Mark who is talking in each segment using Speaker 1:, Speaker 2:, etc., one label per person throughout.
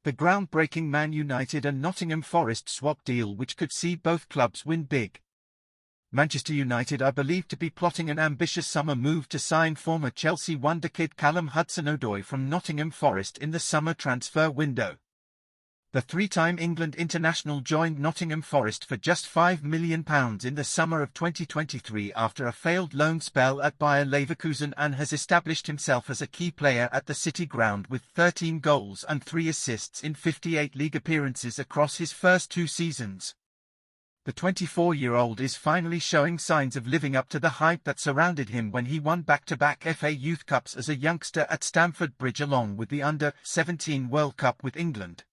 Speaker 1: The groundbreaking Man United and Nottingham Forest swap deal, which could see both clubs win big. Manchester United are believed to be plotting an ambitious summer move to sign former Chelsea wonderkid Callum Hudson-Odoi from Nottingham Forest in the summer transfer window. The three-time England international joined Nottingham Forest for just £5 million in the summer of 2023 after a failed loan spell at Bayer Leverkusen, and has established himself as a key player at the City Ground with 13 goals and 3 assists in 58 league appearances across his first 2 seasons. The 24-year-old is finally showing signs of living up to the hype that surrounded him when he won back-to-back FA Youth Cups as a youngster at Stamford Bridge along with the Under-17 World Cup with England.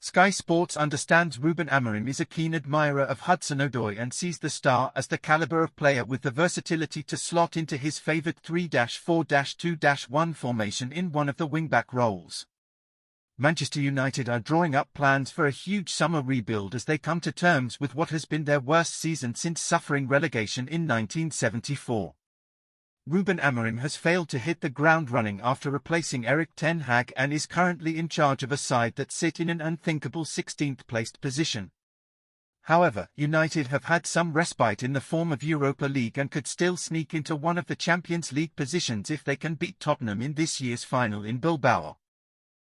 Speaker 1: Sky Sports understands Ruben Amorim is a keen admirer of Hudson-Odoi and sees the star as the calibre of player with the versatility to slot into his favoured 3-4-2-1 formation in one of the wing-back roles. Manchester United are drawing up plans for a huge summer rebuild as they come to terms with what has been their worst season since suffering relegation in 1974. Ruben Amorim has failed to hit the ground running after replacing Erik ten Hag and is currently in charge of a side that sit in an unthinkable 16th-placed position. However, United have had some respite in the form of Europa League and could still sneak into one of the Champions League positions if they can beat Tottenham in this year's final in Bilbao.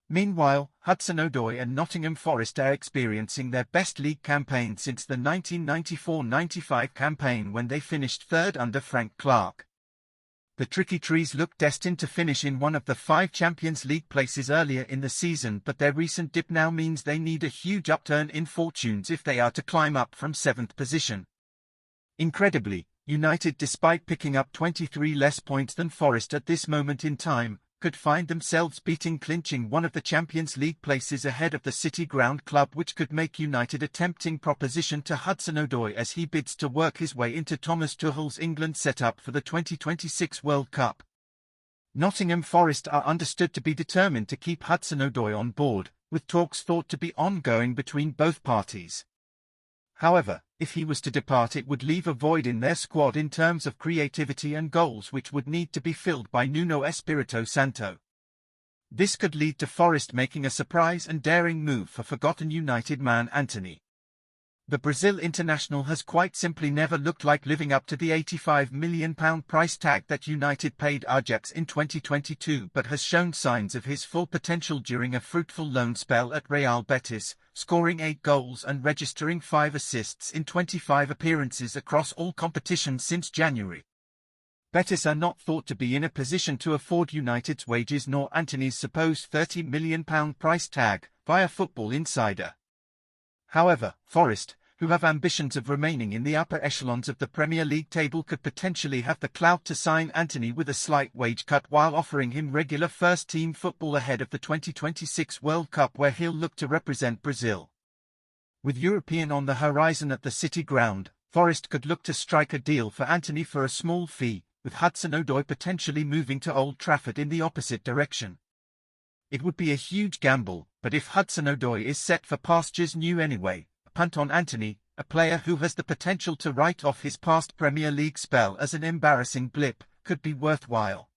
Speaker 1: Meanwhile, Hudson-Odoi and Nottingham Forest are experiencing their best league campaign since the 1994-95 campaign when they finished third under Frank Clark. The Tricky Trees look destined to finish in one of the 5 Champions League places earlier in the season, but their recent dip now means they need a huge upturn in fortunes if they are to climb up from 7th position. Incredibly, United, despite picking up 23 less points than Forest at this moment in time, could find themselves clinching one of the Champions League places ahead of the City Ground club, which could make United a tempting proposition to Hudson-Odoi as he bids to work his way into Thomas Tuchel's England setup for the 2026 World Cup. Nottingham Forest are understood to be determined to keep Hudson-Odoi on board, with talks thought to be ongoing between both parties. However, if he was to depart, it would leave a void in their squad in terms of creativity and goals, which would need to be filled by Nuno Espirito Santo. This could lead to Forest making a surprise and daring move for forgotten United man Antony. The Brazil international has quite simply never looked like living up to the £85 million price tag that United paid Ajax in 2022, but has shown signs of his full potential during a fruitful loan spell at Real Betis, scoring 8 goals and registering 5 assists in 25 appearances across all competitions since January. Betis are not thought to be in a position to afford United's wages nor Antony's supposed £30 million price tag, via Football Insider. However, Forest, who have ambitions of remaining in the upper echelons of the Premier League table, could potentially have the clout to sign Antony with a slight wage cut while offering him regular first-team football ahead of the 2026 World Cup, where he'll look to represent Brazil. With European on the horizon at the City Ground, Forest could look to strike a deal for Antony for a small fee, with Hudson-Odoi potentially moving to Old Trafford in the opposite direction. It would be a huge gamble, but if Hudson-Odoi is set for pastures new anyway, a punt on Antony, a player who has the potential to write off his past Premier League spell as an embarrassing blip, could be worthwhile.